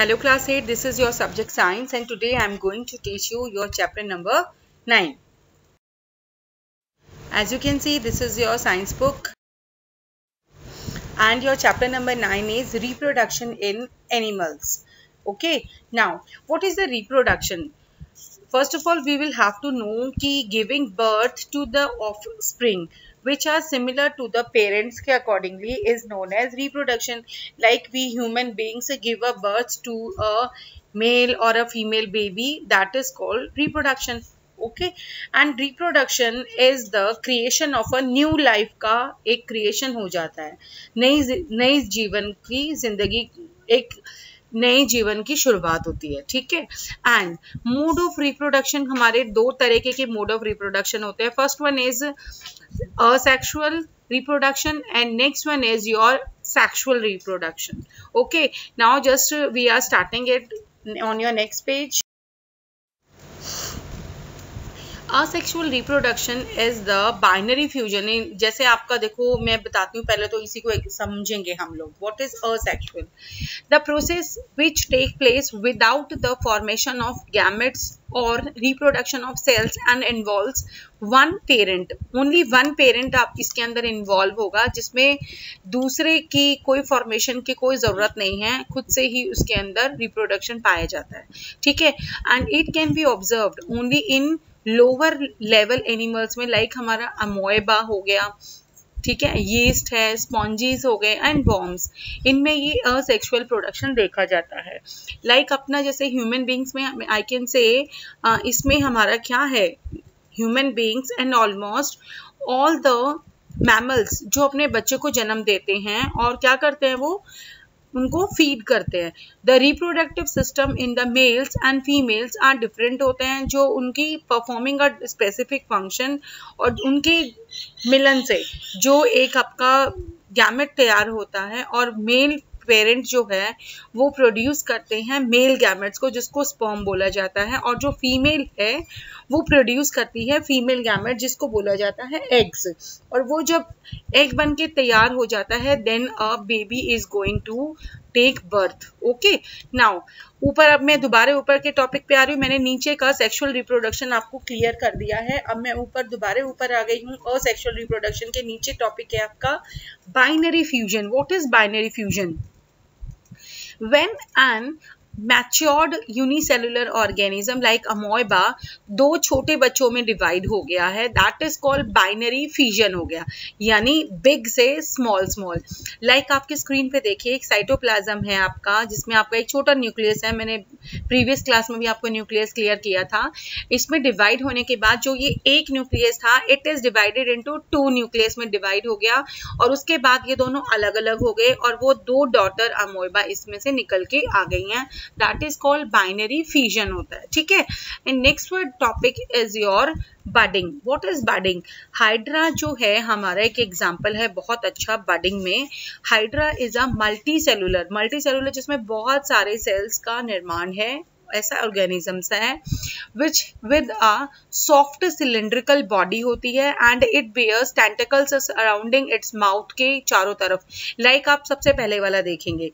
Hello class 8, this is your subject science and today I am going to teach you your chapter number 9. As you can see, this is your science book and your chapter number 9 is reproduction in animals. Okay, now what is the reproduction? First of all, we will have to know कि giving birth to the offspring which are similar to the parents के accordingly is known as reproduction. Like we human beings give a birth to a male or a female baby, that is called reproduction. Okay, and reproduction is the creation of a new life का एक creation हो जाता है, नई जीवन की जिंदगी, एक नए जीवन की शुरुआत होती है. ठीक है. एंड मोड ऑफ रिप्रोडक्शन, हमारे दो तरीके के मोड ऑफ रिप्रोडक्शन होते हैं. First one is asexual reproduction and next one is your sexual reproduction. Okay, now just we are starting it on your next page. Asexual reproduction is the binary fusion. जैसे आपका देखो, मैं बताती हूँ, पहले तो इसी को समझेंगे हम लोग. What is asexual? The process which take place without the formation of gametes और reproduction of cells and involves one parent. Only one parent आप इसके अंदर इन्वॉल्व होगा, जिसमें दूसरे की कोई फॉर्मेशन की कोई ज़रूरत नहीं है, खुद से ही उसके अंदर रिप्रोडक्शन पाया जाता है. ठीक है. And it can be observed only in lower level animals में, लाइक हमारा अमोएबा हो गया, ठीक है, यीस्ट है, स्पॉन्जीज हो गए एंड वॉर्म्स. इनमें ये असेक्सुअल प्रोडक्शन देखा जाता है. लाइक अपना जैसे ह्यूमन बींग्स में आई कैन से इसमें हमारा क्या है, human beings and almost all the mammals जो अपने बच्चे को जन्म देते हैं और क्या करते हैं, वो उनको फीड करते हैं. The reproductive system in the males and females are different होते हैं, जो उनकी परफॉर्मिंग अ स्पेसिफिक फंक्शन और उनके मिलन से जो एक आपका गैमेट तैयार होता है और मेल पेरेंट जो है वो प्रोड्यूस करते हैं मेल गैमेट्स को, जिसको स्पर्म बोला जाता है, और जो फीमेल है वो प्रोड्यूस करती है फीमेल गैमेट, जिसको बोला जाता है एग्स. और वो जब एग बन के तैयार हो जाता है, then a baby is going to take birth. Okay, now ऊपर, अब मैं दोबारा ऊपर के टॉपिक पे आ रही हूँ. मैंने नीचे का सेक्सुअल रिप्रोडक्शन आपको क्लियर कर दिया है. अब मैं दोबारा ऊपर आ गई हूँ. असेक्सुअल रिप्रोडक्शन के नीचे टॉपिक है आपका binary fusion. What is binary fusion? When an matured unicellular organism like amoeba दो छोटे बच्चों में डिवाइड हो गया है, that is called binary fusion हो गया, यानी बिग से स्मॉल स्मॉल. लाइक आपके स्क्रीन पे देखिए, एक साइटोप्लाज्म है आपका, जिसमें आपका एक छोटा न्यूक्लियस है. मैंने प्रीवियस क्लास में भी आपको न्यूक्लियस क्लियर किया था. इसमें डिवाइड होने के बाद जो ये एक न्यूक्लियस था, it is divided into two nucleus में डिवाइड हो गया, और उसके बाद ये दोनों अलग अलग हो गए और वो दो डॉटर अमोएबा इसमें से निकल के आ गई हैं. That is called binary fission होता है. ठीक है. And next word topic is your budding. What is budding? Hydra जो है हमारा एक एग्जाम्पल है बहुत अच्छा budding में. हाइड्रा इज अ मल्टीसेलुलर जिसमें बहुत सारे सेल्स का निर्माण है, ऐसा ऑर्गेनिजम्स है, which with a soft cylindrical body होती है and it bears tentacles surrounding its mouth के चारों तरफ. लाइक आप सबसे पहले वाला देखेंगे,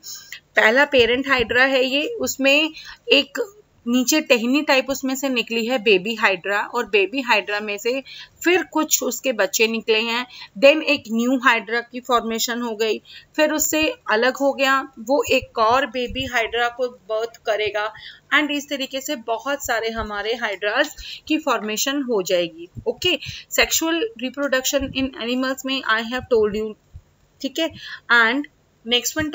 पहला पेरेंट हाइड्रा है ये, उसमें एक नीचे टहनी टाइप उसमें से निकली है बेबी हाइड्रा, और बेबी हाइड्रा में से फिर कुछ उसके बच्चे निकले हैं. देन एक न्यू हाइड्रा की फॉर्मेशन हो गई, फिर उससे अलग हो गया, वो एक और बेबी हाइड्रा को बर्थ करेगा, एंड इस तरीके से बहुत सारे हमारे हाइड्रास की फॉर्मेशन हो जाएगी. Okay, sexual reproduction in animals में आई हैव टोल्ड यू. ठीक है. And next one,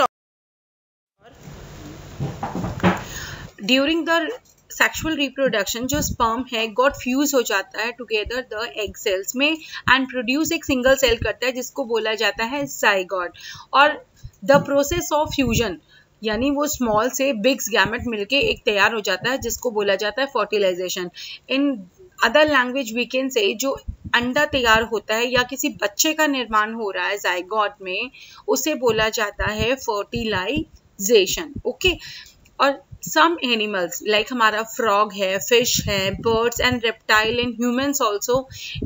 during the sexual reproduction जो स्पर्म है गॉट फ्यूज हो जाता है टुगेदर द एग सेल्स में एंड प्रोड्यूस एक सिंगल सेल करता है, जिसको बोला जाता है जाइगोट. और द प्रोसेस ऑफ फ्यूजन, यानी वो स्मॉल से बिग्स गैमेट मिलके एक तैयार हो जाता है, जिसको बोला जाता है fertilisation. In other language we can say जो अंडा तैयार होता है या किसी बच्चे का निर्माण हो रहा है जाइगोट में, उसे बोला जाता है फर्टिलाइजेशन. ओके. और some animals like हमारा frog है, fish है, birds and reptile and humans also,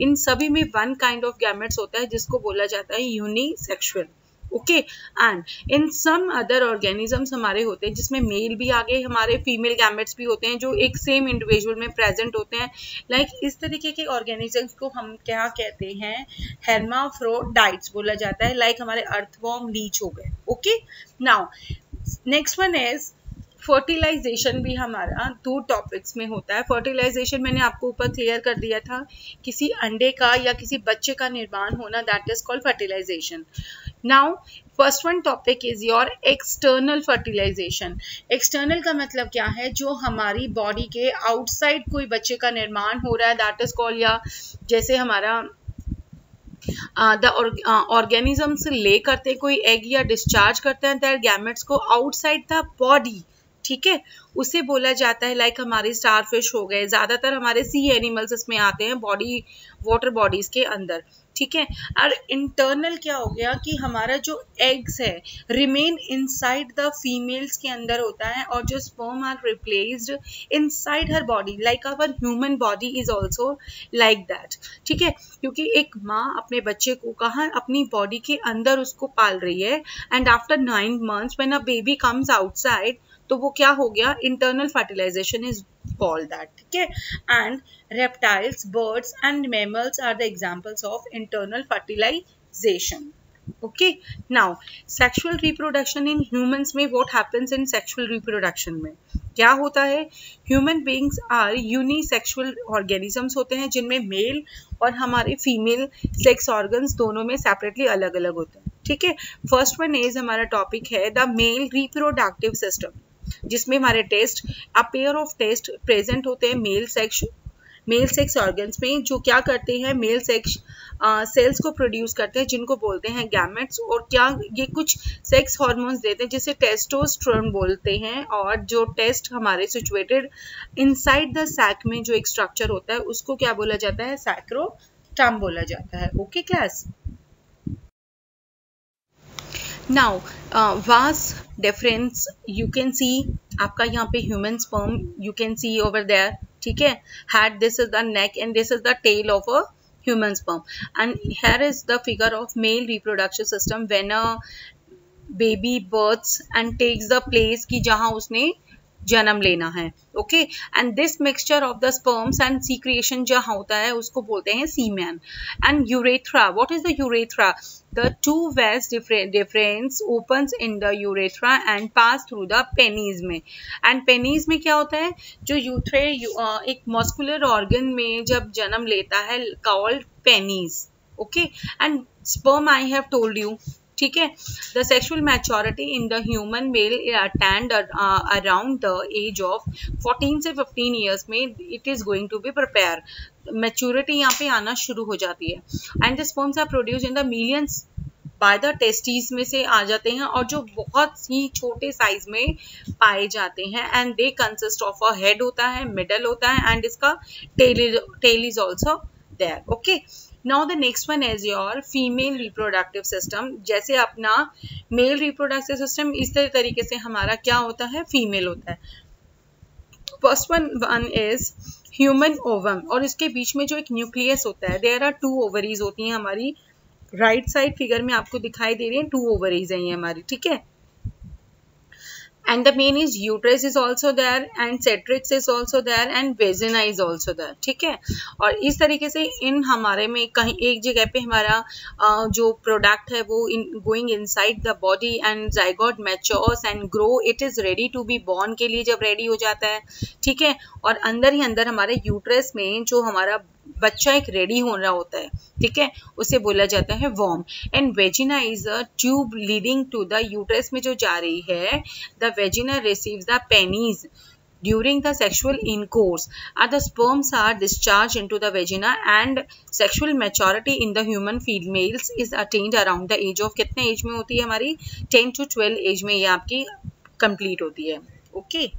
इन सभी में one kind of gametes होता है, जिसको बोला जाता है unisexual. Okay. And in some other organisms हमारे होते हैं जिसमें मेल भी आगे हमारे फीमेल गैमेट्स भी होते हैं जो एक सेम इंडिविजुअल में प्रेजेंट होते हैं। लाइक इस तरीके के ऑर्गेनिजम्स को हम क्या कहते हैं, हेर्माफ्रोडाइट्स बोला जाता है। लाइक हमारे अर्थवॉर्म, लीच हो गए। Okay, now next one is fertilisation. भी हमारा 2 टॉपिक्स में होता है। फर्टिलाइजेशन मैंने आपको ऊपर क्लियर कर दिया था, किसी अंडे का या किसी बच्चे का निर्माण होना, that is called fertilisation. Now first one topic is your external fertilisation. External का मतलब क्या है, जो हमारी बॉडी के आउटसाइड कोई बच्चे का निर्माण हो रहा है, दैट इज कॉल्ड, या जैसे हमारा द ऑर्गेनिजम्स ले करते कोई एग या डिस्चार्ज करते हैं देयर गैमेट्स को आउटसाइड द बॉडी, ठीक है, उसे बोला जाता है। लाइक हमारे स्टारफिश हो गए, ज्यादातर हमारे सी एनिमल्स इसमें आते हैं बॉडी, वाटर बॉडीज के अंदर, ठीक है। और इंटरनल क्या हो गया कि हमारा जो एग्स है रिमेन इनसाइड द फीमेल्स के अंदर होता है, और जो sperm are replaced inside her body, like our human body is also like that, ठीक है। क्योंकि एक माँ अपने बच्चे को कहाँ, अपनी बॉडी के अंदर उसको पाल रही है, and after 9 months when a baby comes outside, तो वो क्या हो गया, internal fertilisation is called that, ठीक है। And reptiles, birds and mammals are the examples of internal fertilization. Okay, now sexual reproduction in humans में what happens in sexual reproduction में क्या होता है, human beings are unisexual organisms होते हैं जिनमें मेल और हमारे फीमेल सेक्स ऑर्गन्स दोनों में सेपरेटली अलग अलग होते हैं, ठीक है। फर्स्ट वन इज हमारा टॉपिक है द मेल रिप्रोडक्टिव सिस्टम, जिसमें हमारे test, a pair of test present होते हैं मेल सेक्स ऑर्गन्स में, जो क्या करते हैं, मेल सेक्स सेल्स को प्रोड्यूस करते हैं जिनको बोलते हैं गैमेट्स, और क्या ये कुछ सेक्स हार्मोन्स देते हैं जिसे टेस्टोस्टेरोन बोलते हैं, और जो टेस्ट हमारे सिचुएटेड इनसाइड द सैक में जो एक स्ट्रक्चर होता है उसको क्या बोला जाता है, सैक्रोटम बोला जाता है। Okay class, now vast difference you can see, आपका यहाँ पे human sperm you can see over there, ठीक है, head, this is the neck and this is the tail of a human sperm, and here is the figure of male reproductive system when a baby births and takes the place की जहाँ उसने जन्म लेना है। Okay, and this mixture of the sperms and secretion जहाँ होता है उसको बोलते हैं semen. And urethra, what is the urethra, the two vast difference opens in the urethra and pass through the penis में, and penis में क्या होता है, जो यूथ्रे एक मस्कुलर ऑर्गन में जब जन्म लेता है called penis, okay, and sperm I have told you, ठीक है। The sexual maturity in the human male attend around the age of 14 से 15 ईयर्स में it is going to be prepare, maturity यहाँ पे आना शुरू हो जाती है। And the sperms are produce in the millions by the testis में से आ जाते हैं, और जो बहुत ही छोटे साइज में पाए जाते हैं, and they consist of a head होता है, मिडल होता है, एंड इसका tail is also there. Okay, now the next one is your female reproductive system. जैसे अपना मेल रिप्रोडक्टिव सिस्टम इस तरीके से हमारा क्या होता है, फीमेल होता है। First one is human ovum, और इसके बीच में जो एक न्यूक्लियस होता है, देयर आर 2 ओवरीज होती हैं हमारी, राइट साइड फिगर में आपको दिखाई दे रही है 2 ओवरीज हैं ये हमारी, ठीक है। And the main is uterus is also there and cervix is also there and vagina is also there, ठीक है। और इस तरीके से इन हमारे में कहीं एक जगह पे हमारा जो प्रोडक्ट है वो going inside the body and zygote matures and grow, it is ready to be born के लिए जब रेडी हो जाता है, ठीक है। और अंदर ही अंदर हमारे यूट्रस में जो हमारा बच्चा एक रेडी हो रहा होता है, ठीक है, उसे बोला जाता है वॉर्म। And vagina is a tube leading to the uterus में जो जा रही है, the vagina receives the penis during the sexual intercourse, the sperms are discharged into the vagina and sexual maturity in the human females is attained around the age of, कितने as में होती है हमारी, 10 to 12 एज में ये आपकी complete होती है। Okay,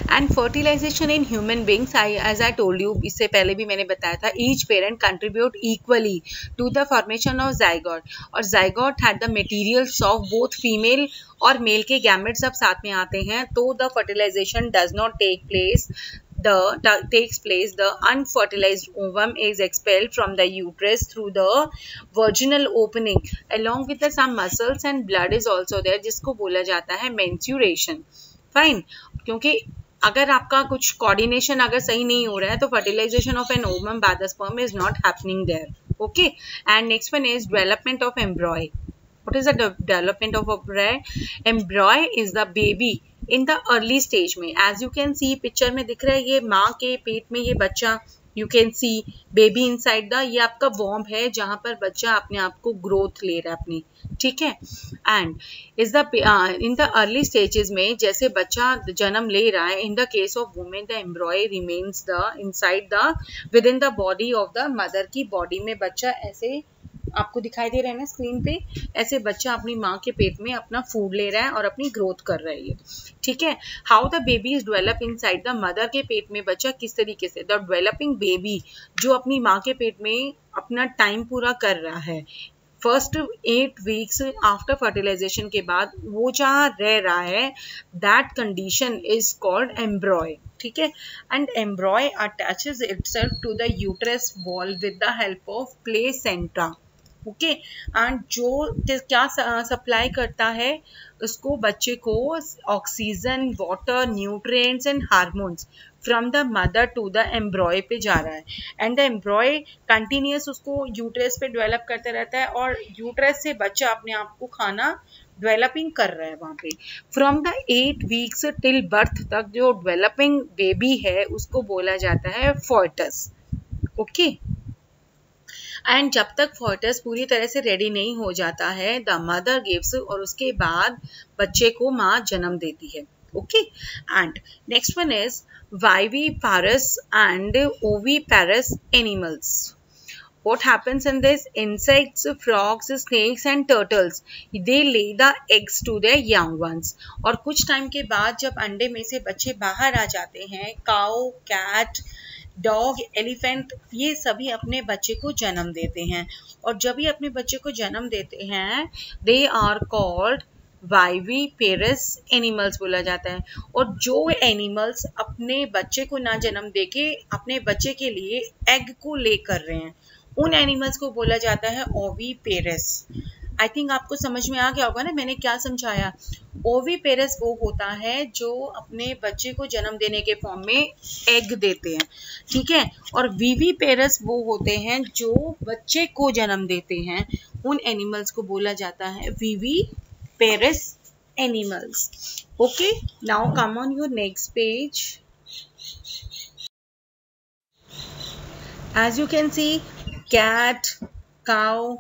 and fertilization in human beings, as I told you, इससे पहले भी मैंने बताया था, each parent contribute equally to the formation of zygote, और zygote had the materials of both female और मेल के गैमेट्स सब साथ में आते हैं, तो the fertilization does not take place takes place, the unfertilized ovum is expelled from the uterus through the vaginal opening along with the some muscles and blood is also there, जिसको बोला जाता है menstruation. Fine, क्योंकि अगर आपका कुछ coordination अगर सही नहीं हो रहा है तो fertilization of an ovum by the sperm is not happening there. Okay, and next one is development of embryo. What is the development of embryo? Embryo is the baby in the early stage में. As you can see picture में दिख रहा है ये माँ के पेट में ये बच्चा, you can see baby inside the, ये आपका वॉर्म है जहाँ पर बच्चा अपने आप को ग्रोथ ले रहा है अपनी, ठीक है. And is the in the early stages में जैसे बच्चा जन्म ले रहा है, in the case of women the एम्ब्रॉय remains the inside the with in the body of the mother की बॉडी में बच्चा ऐसे आपको दिखाई दे रहा है ना स्क्रीन पे, ऐसे बच्चा अपनी माँ के पेट में अपना फूड ले रहा है और अपनी ग्रोथ कर रहा है, ठीक है. How the baby is develop inside the mother के पेट में बच्चा किस तरीके से, द डेवलपिंग बेबी जो अपनी माँ के पेट में अपना टाइम पूरा कर रहा है, फर्स्ट 8 वीक्स आफ्टर फर्टिलाइजेशन के बाद वो जहाँ रह रहा है, that condition is called embryo, ठीक है. And embryo attaches itself to the uterus wall with the help of placenta. Okay, and जो क्या सप्लाई करता है उसको बच्चे को oxygen, water, nutrients and hormones from the mother to the embryo पे जा रहा है. एंड द एम्ब्रॉय कंटिन्यूस उसको यूट्रस पे डेवलप करते रहता है और यूट्रस से बच्चा अपने आप को खाना डेवलपिंग कर रहा है वहाँ पे. From the 8 weeks till birth तक जो डेवलपिंग बेबी है उसको बोला जाता है फॉयटस. ओके, एंड जब तक फॉयटस पूरी तरह से रेडी नहीं हो जाता है, द मदर गिव्स, और उसके बाद बच्चे को माँ जन्म देती है. Okay, and next one is viviparous and oviparous animals. What happens in this? Insects, frogs, snakes and turtles, they lay the eggs to their young ones. और कुछ टाइम के बाद जब अंडे में से बच्चे बाहर आ जाते हैं, काऊ, कैट, डॉग, एलिफेंट, ये सभी अपने बच्चे को जन्म देते हैं. और जब ये अपने बच्चे को जन्म देते हैं, दे आर कॉल्ड वाइविपेरस एनिमल्स बोला जाता है. और जो एनिमल्स अपने बच्चे को ना जन्म देके अपने बच्चे के लिए एग को ले कर रहे हैं, उन एनिमल्स को बोला जाता है ओविपेरस. आई थिंक आपको समझ में आ गया होगा ना मैंने क्या समझाया. ओविपेरस वो होता है जो अपने बच्चे को जन्म देने के फॉर्म में एग देते हैं, ठीक है. और विविपेरस वो होते हैं जो बच्चे को जन्म देते हैं, उन एनिमल्स को बोला जाता है viviparous animals. Okay, now come on your next page. As you can see, cat, cow,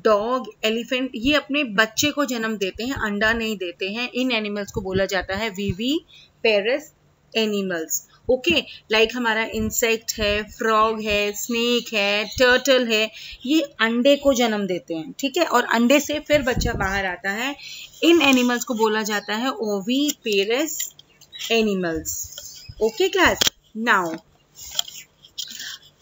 dog, elephant, ये अपने बच्चे को जन्म देते हैं, अंडा नहीं देते हैं. इन एनिमल्स को बोला जाता है विविपेरस एनिमल्स. ओके, लाइक हमारा इंसेक्ट है, फ्रॉग है, स्नेक है, टर्टल है, ये अंडे को जन्म देते हैं, ठीक है. और अंडे से फिर बच्चा बाहर आता है. इन एनिमल्स को बोला जाता है oviparous animals. Okay class, now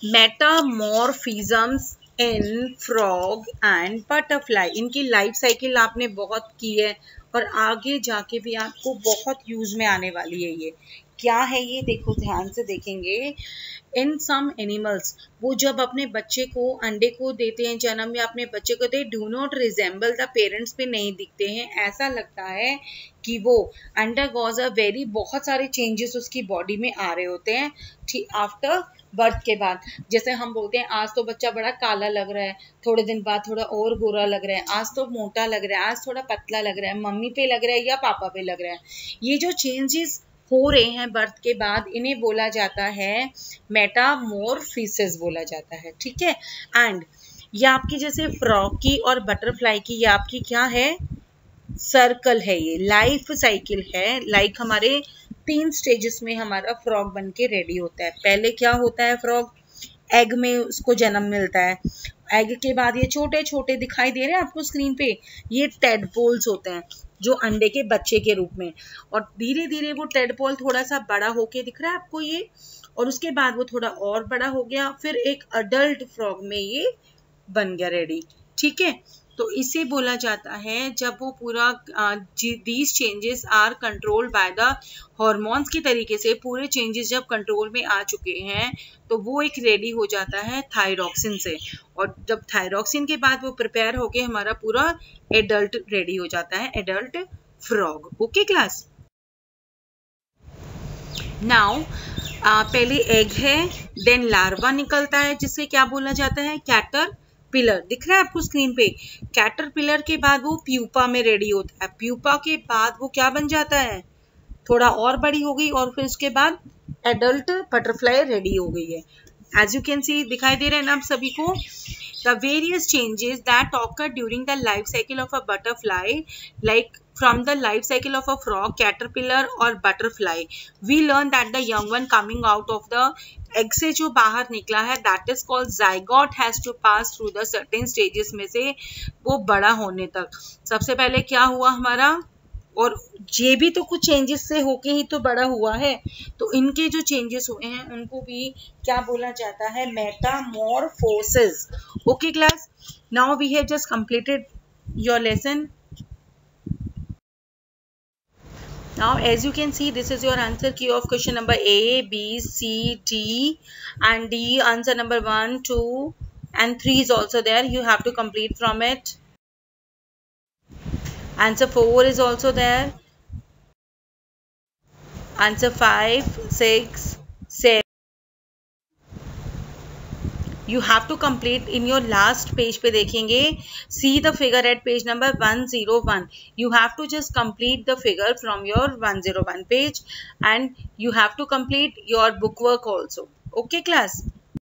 metamorphisms in frog and butterfly. इनकी लाइफ साइकिल आपने बहुत की है और आगे जाके भी आपको बहुत यूज में आने वाली है. ये क्या है, ये देखो ध्यान से देखेंगे. इन सम एनिमल्स, वो जब अपने बच्चे को अंडे को देते हैं जन्म या अपने बच्चे को, they do not resemble the parents पे नहीं दिखते हैं. ऐसा लगता है कि वो अंडरगोज अ वेरी, बहुत सारे चेंजेस उसकी बॉडी में आ रहे होते हैं ठीक आफ्टर बर्थ के बाद. जैसे हम बोलते हैं आज तो बच्चा बड़ा काला लग रहा है, थोड़े दिन बाद थोड़ा और गोरा लग रहा है, आज तो मोटा लग रहा है, आज थोड़ा पतला लग रहा है, मम्मी पे लग रहा है या पापा पे लग रहा है. ये जो चेंजेस हो रहे हैं बर्थ के बाद, इन्हें बोला जाता है मेटामॉर्फिसिस बोला जाता है, ठीक है. एंड ये आपकी जैसे फ्रॉग की और बटरफ्लाई की, ये आपकी क्या है, सर्कल है, ये लाइफ साइकिल है. लाइक हमारे 3 स्टेजेस में हमारा फ्रॉग बन के रेडी होता है. पहले क्या होता है, फ्रॉग एग में उसको जन्म मिलता है. एग के बाद ये छोटे छोटे दिखाई दे रहे हैं आपको स्क्रीन पे, ये टेडपोल्स होते हैं जो अंडे के बच्चे के रूप में. और धीरे धीरे वो टेडपोल थोड़ा सा बड़ा होके दिख रहा है आपको ये, और उसके बाद वो थोड़ा और बड़ा हो गया, फिर एक अडल्ट फ्रॉग में ये बन गया रेडी, ठीक है. तो इसे बोला जाता है जब वो पूरा these changes are controlled by the hormones के तरीके से पूरे चेंजेस जब कंट्रोल में आ चुके हैं तो वो एक रेडी हो जाता है थायरॉक्सिन से, और जब थायरॉक्सिन के बाद वो प्रिपेयर होके हमारा पूरा एडल्ट रेडी हो जाता है, adult frog. Okay class, now पहले एग है, देन लार्वा निकलता है जिससे क्या बोला जाता है, कैटरपिलर। दिख रहा है आपको स्क्रीन पे? कैटरपिलर के बाद वो प्यूपा में रेडी होता है, प्यूपा के बाद वो क्या बन जाता है, थोड़ा और बड़ी हो गई, और फिर उसके बाद एडल्ट बटरफ्लाई रेडी हो गई है। एज यू कैन सी, दिखाई दे रहे हैं ना आप सभी को? The various changes that occur during the life cycle of a butterfly, like from the life cycle of a frog, caterpillar or butterfly, we learn that the young one coming out of the egg से जो बाहर निकला है, that is called zygote, has to pass through the certain stages में से वो बड़ा होने तक। सबसे पहले क्या हुआ हमारा, और ये भी तो कुछ चेंजेस से होके ही तो बड़ा हुआ है, तो इनके जो चेंजेस हुए हैं उनको भी क्या बोला जाता है, metamorphosis. Okay class, now we have just completed your lesson. Now as you can see, this is your answer key of question number A, B, C, D and D. Answer number 1, 2 and 3 is also there. You have to complete from it. Answer 4 is also there. Answer 5, 6, 7. You have to complete in your last page पे देखेंगे, see the figure at page number 101. You have to just complete the figure from your 101 page and you have to complete your book work also. Okay class.